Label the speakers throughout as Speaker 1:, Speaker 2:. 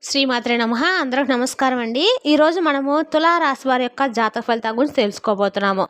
Speaker 1: శ్రీమాత్రే నమః. అందరికి నమస్కారం అండి. ఈరోజు మనము తులారాశి వారి యొక్క జాతక ఫలితాల గురించి తెలుసుకోబోతున్నాము.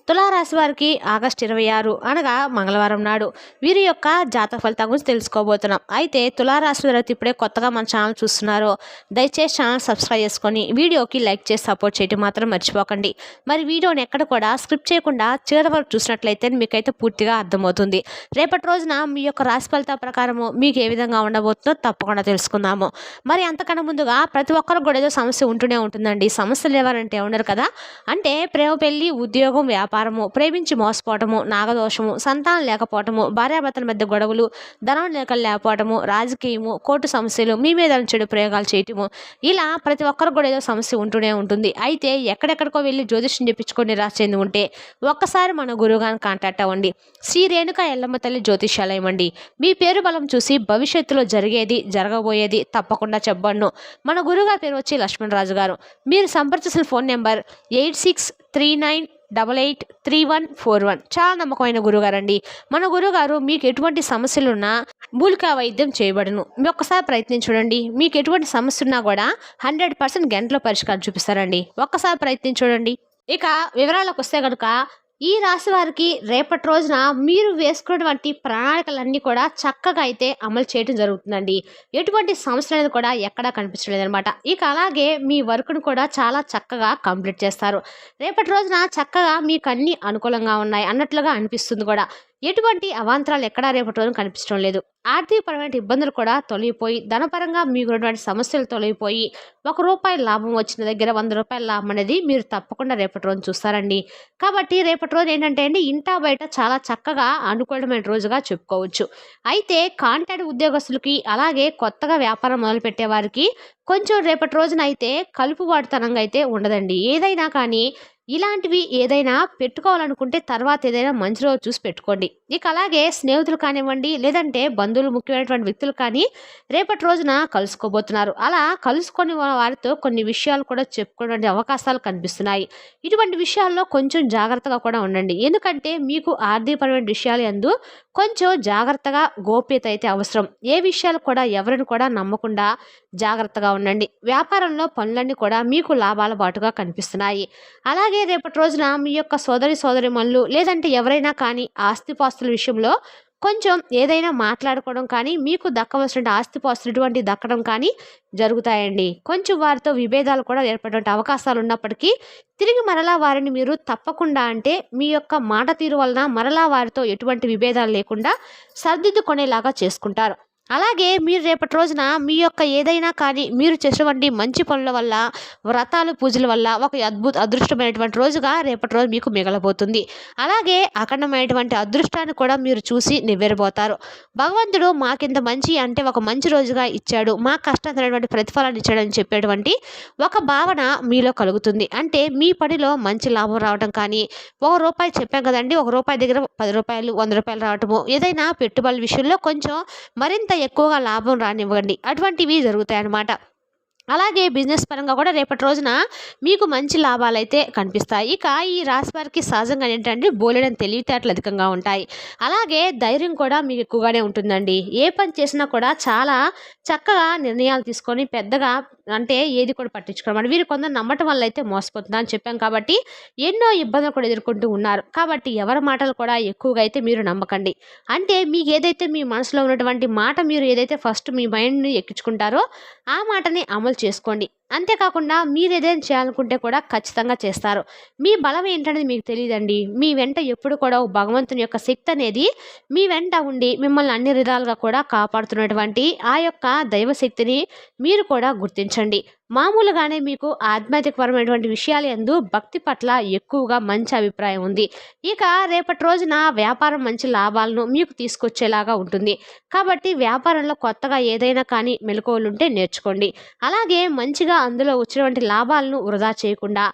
Speaker 1: తులారాశి వారికి ఆగస్టు 26 అనగా మంగళవారం నాడు వీరి యొక్క జాతక ఫలితాల గురించి తెలుసుకోబోతున్నాం. అయితే తులారాశి వారు ఇప్పుడే కొత్తగా మన ఛానల్ చూస్తున్నారో దయచేసి ఛానల్ సబ్స్క్రైబ్ చేసుకొని వీడియోకి లైక్ చేసి సపోర్ట్ చేయడం మాత్రం మర్చిపోకండి. మరి వీడియోని ఎక్కడ కూడా స్క్రిప్ట్ చేయకుండా చివరి వరకు చూసినట్లయితే మీకైతే పూర్తిగా అర్థమవుతుంది. రేపటి రోజున మీ యొక్క రాశి ఫలితాల ప్రకారము మీకు ఏ విధంగా ఉండబోతుందో తప్పకుండా తెలుసుకుందాము. మరి అంతకన్నా ముందుగా ప్రతి ఒక్కరికి కూడా ఏదో సమస్య ఉంటూనే ఉంటుందండి. సమస్యలు ఎవరంటే ఉండరు కదా. అంటే ప్రేమ, పెళ్లి, ఉద్యోగం, వ్యాపారము, ప్రేమించి మోసపోవటము, నాగదోషము, సంతానం లేకపోవటము, భార్యాభర్తల మధ్య గొడవలు, ధనం లేకపోవటము, రాజకీయము, కోర్టు సమస్యలు, మీ మీద చెడు ప్రయోగాలు చేయటము, ఇలా ప్రతి ఒక్కరికి కూడా ఏదో సమస్య ఉంటూనే ఉంటుంది. అయితే ఎక్కడెక్కడికో వెళ్ళి జ్యోతిష్యం చెప్పించుకొని నిరాశ చెంది ఉంటే ఒక్కసారి మన గురువుగారిని కాంటాక్ట్ అవ్వండి. శ్రీ రేణుక ఎల్లమ్మ తల్లి జ్యోతిష్యాలయం అండి. మీ పేరు బలం చూసి భవిష్యత్తులో జరిగేది జరగబోయేది తప్పకుండా చెప్పబడును. మన గురువుగారి పేరు వచ్చి లక్ష్మణరాజు గారు. మీరు సంప్రదించిన ఫోన్ నెంబర్ 8639883141. చాలా నమ్మకమైన గురుగారండి. మన గురుగారు మీకు ఎటువంటి సమస్యలున్నా మూలికా వైద్యం చేయబడును. మీరు ఒక్కసారి ప్రయత్నించి చూడండి. మీకు ఎటువంటి సమస్య ఉన్నా కూడా 100% గంటలో పరిష్కారం చూపిస్తారండి. ఒక్కసారి ప్రయత్నించి చూడండి. ఇక వివరాలకు వస్తే కనుక ఈ రాశి వారికి రేపటి రోజున మీరు వేసుకున్నటువంటి ప్రణాళికలన్నీ కూడా చక్కగా అయితే అమలు చేయడం జరుగుతుందండి. ఎటువంటి సమస్య అనేది కూడా ఎక్కడా కనిపించలేదు అనమాట. ఇక అలాగే మీ వర్క్ను కూడా చాలా చక్కగా కంప్లీట్ చేస్తారు. రేపటి రోజున చక్కగా మీకు అన్ని అనుకూలంగా ఉన్నాయి అన్నట్లుగా అనిపిస్తుంది కూడా. ఎటువంటి అవాంతరాలు ఎక్కడా రేపటి రోజున కనిపించడం లేదు. ఆర్థికపరమైన ఇబ్బందులు కూడా తొలగిపోయి, ధనపరంగా మీకున్నటువంటి సమస్యలు తొలగిపోయి, ₹1 లాభం వచ్చిన దగ్గర ₹100 లాభం అనేది మీరు తప్పకుండా రేపటి రోజు చూస్తారండి. కాబట్టి రేపటి రోజు ఏంటంటే అండి, ఇంటా బయట చాలా చక్కగా అనుకూలమైన రోజుగా చెప్పుకోవచ్చు. అయితే కాంట్రాక్ట్ ఉద్యోగస్తులకి, అలాగే కొత్తగా వ్యాపారం మొదలుపెట్టే వారికి కొంచెం రేపటి రోజున అయితే కలుపుబాటుతనంగా అయితే ఉండదండి. ఏదైనా కానీ ఇలాంటివి ఏదైనా పెట్టుకోవాలనుకుంటే తర్వాత ఏదైనా మంచి రోజు చూసి పెట్టుకోండి. ఇక అలాగే స్నేహితులు కానివ్వండి, లేదంటే బంధువులు, ముఖ్యమైనటువంటి వ్యక్తులు కానీ రేపటి రోజున కలుసుకోబోతున్నారు. అలా కలుసుకొని వారితో కొన్ని విషయాలు కూడా చెప్పుకోవడానికి అవకాశాలు కనిపిస్తున్నాయి. ఇటువంటి విషయాల్లో కొంచెం జాగ్రత్తగా కూడా ఉండండి. ఎందుకంటే మీకు ఆర్థికపరమైన విషయాలు యందు కొంచెం జాగ్రత్తగా గోప్యత అయితే అవసరం. ఏ విషయాలు కూడా ఎవరిని కూడా నమ్మకుండా జాగ్రత్తగా ఉండండి. వ్యాపారంలో పనులన్నీ కూడా మీకు లాభాల బాటుగా కనిపిస్తున్నాయి. అలాగే రేపటి రోజున మీ యొక్క సోదరిమణులు, లేదంటే ఎవరైనా కానీ ఆస్తిపాస్తుల విషయంలో కొంచెం ఏదైనా మాట్లాడుకోవడం కానీ, మీకు దక్కవలసిన ఆస్తిపాస్తులు ఇటువంటి దక్కడం కానీ జరుగుతాయండి. కొంచెం వారితో విభేదాలు కూడా ఏర్పడేటువంటి అవకాశాలు ఉన్నప్పటికీ తిరిగి మరలా వారిని మీరు తప్పకుండా, అంటే మీ యొక్క మాట తీరు వలన మరలా వారితో ఎటువంటి విభేదాలు లేకుండా సర్దిద్దుకునేలాగా చేసుకుంటారు. అలాగే మీరు రేపటి రోజున మీ యొక్క ఏదైనా కానీ మీరు చేసేటువంటి మంచి పనుల వల్ల, వ్రతాలు, పూజల వల్ల ఒక అదృష్టమైనటువంటి రోజుగా రేపటి రోజు మీకు మిగలబోతుంది. అలాగే అఖండమైనటువంటి అదృష్టాన్ని కూడా మీరు చూసి నివ్వెరబోతారు. భగవంతుడు మాకింత మంచి, అంటే ఒక మంచి రోజుగా ఇచ్చాడు, మా కష్టమైనటువంటి ప్రతిఫలాన్ని ఇచ్చాడని చెప్పేటువంటి ఒక భావన మీలో కలుగుతుంది. అంటే మీ పనిలో మంచి లాభం రావడం కానీ, ₹1 చెప్పాం కదండి, ₹1 దగ్గర ₹10, ₹100 రావటము, ఏదైనా పెట్టుబడుల విషయంలో కొంచెం మరింత ఎక్కువగా లాభం రానివ్వండి, అటువంటివి జరుగుతాయి అన్నమాట. అలాగే బిజినెస్ పరంగా కూడా రేపటి రోజున మీకు మంచి లాభాలు అయితే కనిపిస్తాయి. ఇక ఈ రాశి వారికి సహజంగా ఏంటంటే బోలెడని తెలివితేటలు అధికంగా ఉంటాయి. అలాగే ధైర్యం కూడా మీకు ఎక్కువగానే ఉంటుందండి. ఏ పని చేసినా కూడా చాలా చక్కగా నిర్ణయాలు తీసుకొని పెద్దగా, అంటే ఏది కూడా పట్టించుకోవడం, వీరు కొందరు నమ్మటం వల్ల అయితే మోసపోతుందని చెప్పాం. కాబట్టి ఎన్నో ఇబ్బందులు కూడా ఎదుర్కొంటూ ఉన్నారు. కాబట్టి ఎవరి మాటలు కూడా ఎక్కువగా అయితే మీరు నమ్మకండి. అంటే మీకు ఏదైతే మీ మనసులో ఉన్నటువంటి మాట, మీరు ఏదైతే ఫస్ట్ మీ మైండ్ని ఎక్కించుకుంటారో ఆ మాటని అమలు చేసుకోండి. అంతేకాకుండా మీరు ఏదైనా చేయాలనుకుంటే కూడా ఖచ్చితంగా చేస్తారు. మీ బలం ఏంటనేది మీకు తెలియదండి. మీ వెంట ఎప్పుడు కూడా భగవంతుని యొక్క శక్తి అనేది మీ వెంట ఉండి మిమ్మల్ని అన్ని విధాలుగా కూడా కాపాడుతున్నటువంటి ఆ యొక్క దైవశక్తిని మీరు కూడా గుర్తించండి. మామూలుగానే మీకు ఆధ్యాత్మికపరమైనటువంటి విషయాలు యందు భక్తి పట్ల ఎక్కువగా మంచి అభిప్రాయం ఉంది. ఇక రేపటి రోజున వ్యాపారం మంచి లాభాలను మీకు తీసుకొచ్చేలాగా ఉంటుంది. కాబట్టి వ్యాపారంలో కొత్తగా ఏదైనా కానీ మెలకువలు ఉంటే నేర్చుకోండి. అలాగే మంచిగా అందులో వచ్చినటువంటి లాభాలను వృధా చేయకుండా,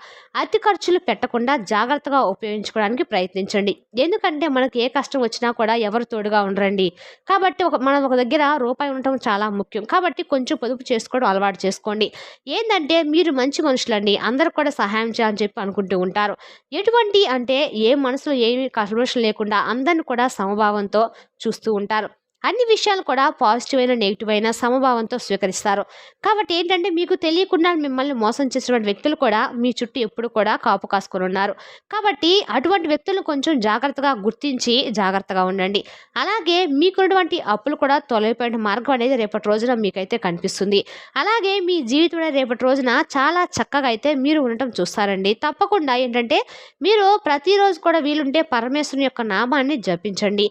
Speaker 1: అతి ఖర్చులు పెట్టకుండా జాగ్రత్తగా ఉపయోగించుకోవడానికి ప్రయత్నించండి. ఎందుకంటే మనకి ఏ కష్టం వచ్చినా కూడా ఎవరు తోడుగా ఉండరండి. కాబట్టి మనం ఒక దగ్గర రూపాయి ఉండటం చాలా ముఖ్యం. కాబట్టి కొంచెం పొదుపు చేసుకోవడం అలవాటు చేసుకోండి. ఏంటంటే మీరు మంచి మనుషులండి, అందరూ కూడా సహాయం చేయాలని చెప్పి అనుకుంటూ ఉంటారు. ఎటువంటి, అంటే ఏ మనసులో ఏమి కల్మషం లేకుండా అందరిని కూడా సమభావంతో చూస్తూ ఉంటారు. అన్ని విషయాలు కూడా పాజిటివ్ అయినా, నెగెటివ్ అయినా సమభావంతో స్వీకరిస్తారు. కాబట్టి ఏంటంటే మీకు తెలియకుండా మిమ్మల్ని మోసం చేసినటువంటి వ్యక్తులు కూడా మీ చుట్టూ ఎప్పుడు కూడా కాపు కాసుకొనున్నారు. కాబట్టి అటువంటి వ్యక్తులను కొంచెం జాగ్రత్తగా గుర్తించి జాగ్రత్తగా ఉండండి. అలాగే మీకున్నటువంటి అప్పులు కూడా తొలగిపోయిన మార్గం అనేది రేపటి రోజున మీకైతే కనిపిస్తుంది. అలాగే మీ జీవితం అనేది రేపటి రోజున చాలా చక్కగా అయితే మీరు ఉండటం చూస్తారండి. తప్పకుండా ఏంటంటే మీరు ప్రతిరోజు కూడా వీలుంటే పరమేశ్వరుని యొక్క నామాన్ని జపించండి.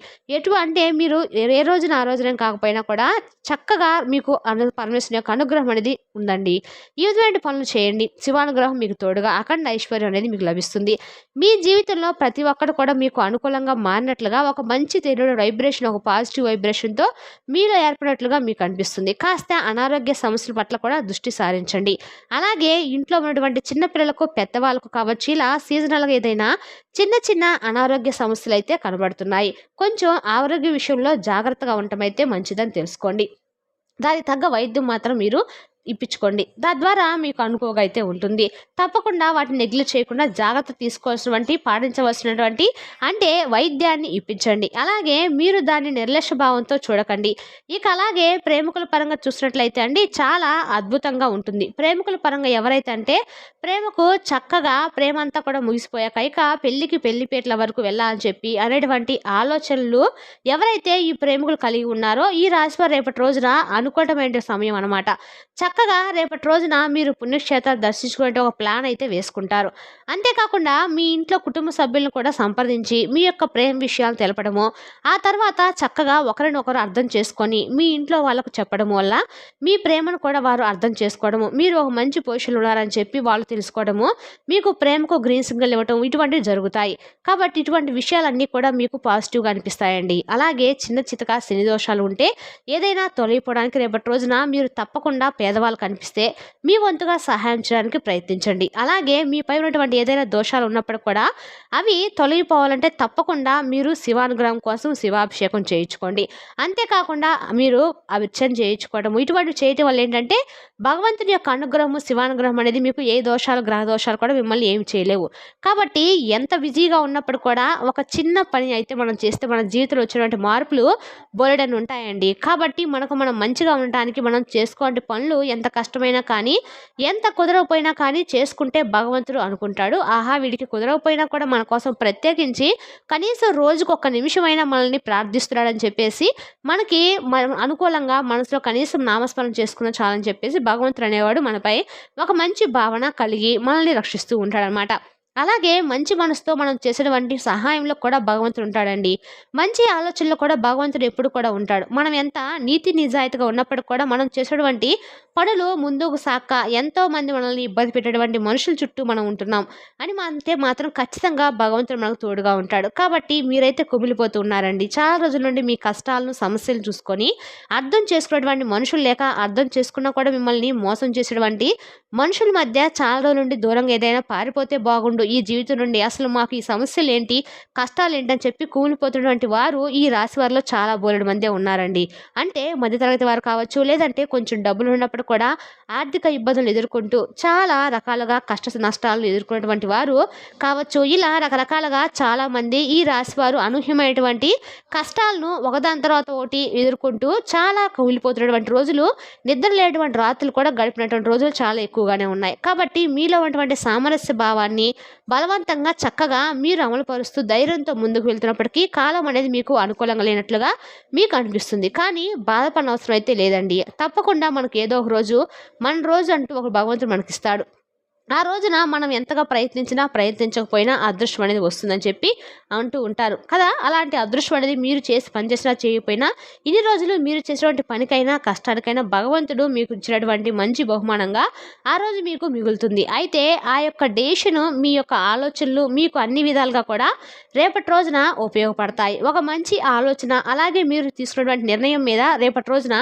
Speaker 1: అంటే మీరు ఏ రోజున ఆ రోజున కాకపోయినా కూడా చక్కగా మీకు పరమేశ్వరుని యొక్క అనుగ్రహం అనేది ఉందండి. ఈ విధమైన పనులు చేయండి. శివానుగ్రహం మీకు తోడుగా అఖండ ఐశ్వర్యం అనేది మీకు లభిస్తుంది. మీ జీవితంలో ప్రతి ఒక్కరు కూడా మీకు అనుకూలంగా మారినట్లుగా ఒక మంచి తెలియని వైబ్రేషన్, ఒక పాజిటివ్ వైబ్రేషన్తో మీలో ఏర్పడినట్లుగా మీకు అనిపిస్తుంది. కాస్త అనారోగ్య సమస్యల పట్ల కూడా దృష్టి సారించండి. అలాగే ఇంట్లో ఉన్నటువంటి చిన్నపిల్లలకు, పెద్దవాళ్ళకు కావచ్చు, ఇలా సీజనల్గా ఏదైనా చిన్న చిన్న అనారోగ్య సమస్యలు అయితే కనబడుతున్నాయి. కొంచెం ఆరోగ్య విషయంలో జాగ్రత్తగా ఉండటం అయితే మంచిదని తెలుసుకోండి. దానికి తగ్గ వైద్యం మాత్రం మీరు ఇప్పించుకోండి. తద్వారా మీకు అనుకోగా అయితే ఉంటుంది. తప్పకుండా వాటిని నెగ్లెక్ట్ చేయకుండా జాగ్రత్త తీసుకోవాల్సినటువంటి, పాటించవలసినటువంటి అంటే వైద్యాన్ని ఇప్పించండి. అలాగే మీరు దాన్ని నిర్లక్ష్య భావంతో చూడకండి. ఇక అలాగే ప్రేమికుల పరంగా చూసినట్లయితే అండి చాలా అద్భుతంగా ఉంటుంది. ప్రేమికుల పరంగా ఎవరైతే అంటే ప్రేమకు చక్కగా ప్రేమ అంతా కూడా ముగిసిపోయాక ఇక పెళ్లికి పెళ్లిపేటల వరకు వెళ్ళాలని చెప్పి అనేటువంటి ఆలోచనలు ఎవరైతే ఈ ప్రేమికులు కలిగి ఉన్నారో ఈ రాశివారు రేపటి రోజున అనుకోవటమైన సమయం అనమాట. చక్కగా రేపటి రోజున మీరు పుణ్యక్షేత్రాలు దర్శించుకునే ఒక ప్లాన్ అయితే వేసుకుంటారు. అంతేకాకుండా మీ ఇంట్లో కుటుంబ సభ్యులను కూడా సంప్రదించి మీ యొక్క ప్రేమ విషయాలు తెలపడము, ఆ తర్వాత చక్కగా ఒకరినొకరు అర్థం చేసుకొని మీ ఇంట్లో వాళ్ళకు చెప్పడం వల్ల మీ ప్రేమను కూడా వారు అర్థం చేసుకోవడము, మీరు ఒక మంచి పొజిషన్లో ఉన్నారని చెప్పి వాళ్ళు తెలుసుకోవడము, మీకు ప్రేమకు గ్రీన్ సిగ్నల్ ఇవ్వటం ఇటువంటివి జరుగుతాయి. కాబట్టి ఇటువంటి విషయాలన్నీ కూడా మీకు పాజిటివ్గా అనిపిస్తాయండి. అలాగే చిన్న చితక శని దోషాలు ఉంటే ఏదైనా తొలగిపోవడానికి రేపటి రోజున మీరు తప్పకుండా పేదవాళ్ళు కనిపిస్తే మీ వంతుగా సహాయం చేయడానికి ప్రయత్నించండి. అలాగే మీపై ఉన్నటువంటి ఏదైనా దోషాలు ఉన్నప్పుడు కూడా అవి తొలగిపోవాలంటే తప్పకుండా మీరు శివానుగ్రహం కోసం శివాభిషేకం చేయించుకోండి. అంతేకాకుండా మీరు అర్చన చేయించుకోవడం ఇటువంటివి చేయటం వల్ల ఏంటంటే భగవంతుని యొక్క అనుగ్రహము, శివానుగ్రహం అనేది మీకు ఏ దోషాలు, గ్రహ దోషాలు కూడా మిమ్మల్ని ఏమి చేయలేవు. కాబట్టి ఎంత బిజీగా ఉన్నప్పుడు కూడా ఒక చిన్న పని అయితే మనం చేస్తే మన జీవితంలో వచ్చినటువంటి మార్పులు బోలెడన్ని ఉంటాయండి. కాబట్టి మనం మంచిగా ఉండటానికి మనం చేసుకోండి పనులు ఎంత కష్టమైనా కానీ, ఎంత కుదరకపోయినా కానీ చేసుకుంటే భగవంతుడు అనుకుంటాడు, ఆహా వీడికి కుదరకపోయినా కూడా మన కోసం ప్రత్యేకించి కనీసం రోజుకు ఒక్క నిమిషమైనా మనల్ని ప్రార్థిస్తున్నాడని చెప్పేసి మనకి అనుకూలంగా మనసులో కనీసం నామస్మరణ చేసుకున్న చాలని చెప్పేసి భగవంతుడు అనేవాడు మనపై ఒక మంచి భావన కలిగి మనల్ని రక్షిస్తూ ఉంటాడనమాట. అలాగే మంచి మనసుతో మనం చేసేటువంటి సహాయంలో కూడా భగవంతుడు ఉంటాడండి. మంచి ఆలోచనలో కూడా భగవంతుడు ఎప్పుడు కూడా ఉంటాడు. మనం ఎంత నీతి నిజాయితీగా ఉన్నప్పటికి కూడా మనం చేసేటువంటి పనులు ముందుకు సాక్క ఎంతోమంది మనల్ని ఇబ్బంది పెట్టేటువంటి మనుషుల చుట్టూ మనం ఉంటున్నాం అని అంతే మాత్రం ఖచ్చితంగా భగవంతుడు మనకు తోడుగా ఉంటాడు. కాబట్టి మీరైతే కుమిలిపోతూ ఉన్నారండి. చాలా రోజుల నుండి మీ కష్టాలను, సమస్యలు చూసుకొని అర్థం చేసుకునేటువంటి మనుషులు లేక, అర్థం చేసుకున్నా కూడా మిమ్మల్ని మోసం చేసేటువంటి మనుషుల మధ్య చాలా రోజుల నుండి దూరంగా ఏదైనా పారిపోతే బాగుండు ఈ జీవితం నుండి, అసలు మాకు ఈ సమస్యలు ఏంటి, కష్టాలు ఏంటని చెప్పి కూలిపోతున్నటువంటి వారు ఈ రాశి వారిలో చాలా బోలెడు మందే ఉన్నారండి. అంటే మధ్యతరగతి వారు కావచ్చు, లేదంటే కొంచెం డబ్బులు ఉన్నప్పుడు కూడా ఆర్థిక ఇబ్బందులు ఎదుర్కొంటూ చాలా రకాలుగా కష్ట నష్టాలను ఎదుర్కొన్నటువంటి వారు కావచ్చు. ఇలా రకరకాలుగా చాలామంది ఈ రాశి వారు అనూహ్యమైనటువంటి కష్టాలను ఒకదాని తర్వాత ఒకటి ఎదుర్కొంటూ చాలా కూలిపోతున్నటువంటి రోజులు, నిద్ర లేనటువంటి రాత్రులు కూడా గడిపినటువంటి రోజులు చాలా ఎక్కువగానే ఉన్నాయి. కాబట్టి మీలో ఉన్నటువంటి సామరస్య భావాన్ని బలవంతంగా చక్కగా మీరు అమలుపరుస్తూ ధైర్యంతో ముందుకు వెళ్తున్నప్పటికీ కాలం అనేది మీకు అనుకూలంగా లేనట్లుగా మీకు అనిపిస్తుంది. కానీ బాధపడిన అవసరం అయితే లేదండి. తప్పకుండా మనకు ఏదో ఒక రోజు మన రోజు అంటూ ఒక భగవంతుడు మనకిస్తాడు. ఆ రోజున మనం ఎంతగా ప్రయత్నించకపోయినా అదృష్టం అనేది వస్తుందని చెప్పి అంటూ ఉంటారు కదా. అలాంటి అదృష్టం అనేది మీరు చేసి పనిచేసినా చేయకపోయినా ఇన్ని రోజులు మీరు చేసినటువంటి పనికైనా కష్టానికైనా భగవంతుడు మీకు ఇచ్చినటువంటి మంచి బహుమానంగా ఆ రోజు మీకు మిగులుతుంది. అయితే ఆ యొక్క డేషను, మీ యొక్క ఆలోచనలు మీకు అన్ని విధాలుగా కూడా రేపటి రోజున ఉపయోగపడతాయి. ఒక మంచి ఆలోచన అలాగే మీరు తీసుకున్నటువంటి నిర్ణయం మీద రేపటి రోజున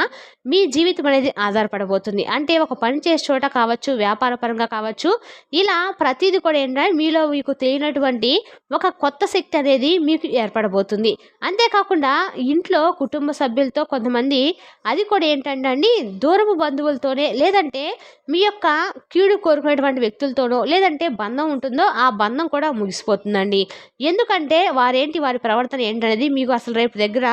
Speaker 1: మీ జీవితం అనేది ఆధారపడబోతుంది. అంటే ఒక పని చేసే చోట కావచ్చు, వ్యాపార పరంగా కావచ్చు, ఇలా ప్రతిదీ కూడా ఏంటంటే మీలో మీకు తెలియనటువంటి ఒక కొత్త శక్తి అనేది మీకు ఏర్పడబోతుంది. అంతేకాకుండా ఇంట్లో కుటుంబ సభ్యులతో కొంతమంది అది కూడా ఏంటంటే అండి దూరపు బంధువులతోనే, లేదంటే మీ యొక్క కీడు కోరుకునేటువంటి వ్యక్తులతోనో లేదంటే బంధం ఉంటుందో ఆ బంధం కూడా ముగిసిపోతుందండి. ఎందుకంటే వారి ప్రవర్తన ఏంటనేది మీకు అసలు రేపు దగ్గర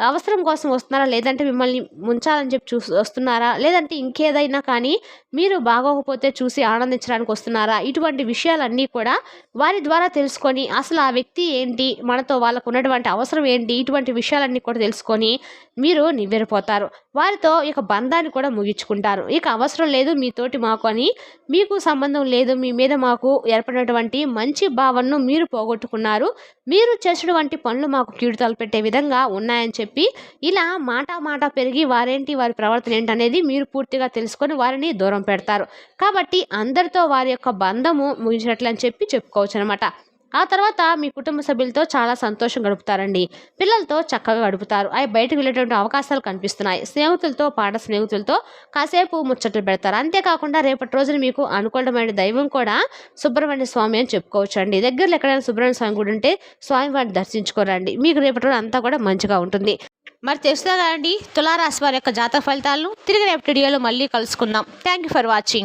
Speaker 1: అవసరం కోసం వస్తున్నారా, లేదంటే మిమ్మల్ని ముంచాలని చెప్పి వస్తున్నారా, లేదంటే ఇంకేదైనా కానీ మీరు బాగోకపోతే చూసి ఆనందించడానికి వస్తున్నారా, ఇటువంటి విషయాలన్నీ కూడా వారి ద్వారా తెలుసుకొని అసలు ఆ వ్యక్తి ఏంటి, మనతో వాళ్ళకు ఉన్నటువంటి అవసరం ఏంటి, ఇటువంటి విషయాలన్నీ కూడా తెలుసుకొని మీరు నివ్వెరపోతారు. వారితో ఇక బంధాన్ని కూడా ముగించుకుంటారు. ఇక అవసరం లేదు మీతోటి మాకు అని, మీకు సంబంధం లేదు, మీ మీద మాకు ఏర్పడినటువంటి మంచి భావనను మీరు పోగొట్టుకున్నారు, మీరు చేసినటువంటి పనులు మాకు కీడు తలపెట్టే విధంగా ఉన్నాయని చెప్పి ఇలా మాట పెరిగి వారేంటి, వారి ప్రవర్తన ఏంటి అనేది మీరు పూర్తిగా తెలుసుకొని వారిని దూరం పెడతారు. కాబట్టి అందరితో వారి యొక్క బంధము ముగించినట్లు అని చెప్పి చెప్పుకోవచ్చు అనమాట. ఆ తర్వాత మీ కుటుంబ సభ్యులతో చాలా సంతోషం గడుపుతారండి. పిల్లలతో చక్కగా గడుపుతారు. అవి బయటకు వెళ్ళేటువంటి అవకాశాలు కనిపిస్తున్నాయి. స్నేహితులతో, పాత స్నేహితులతో కాసేపు ముచ్చట్లు పెడతారు. అంతేకాకుండా రేపటి రోజున మీకు అనుకూలమైన దైవం కూడా సుబ్రహ్మణ్య స్వామి అని చెప్పుకోవచ్చు అండి. దగ్గరలో ఎక్కడైనా సుబ్రహ్మణ్య స్వామి గుడి ఉంటే స్వామివారిని దర్శించుకోరండి. మీకు రేపటి రోజు అంతా కూడా మంచిగా ఉంటుంది. మరి తెలుస్తుందా కదండి తులారాశి వారి యొక్క జాతక ఫలితాలను. తిరిగి రేపటి వీడియోలో మళ్ళీ కలుసుకుందాం. Thank you for watching.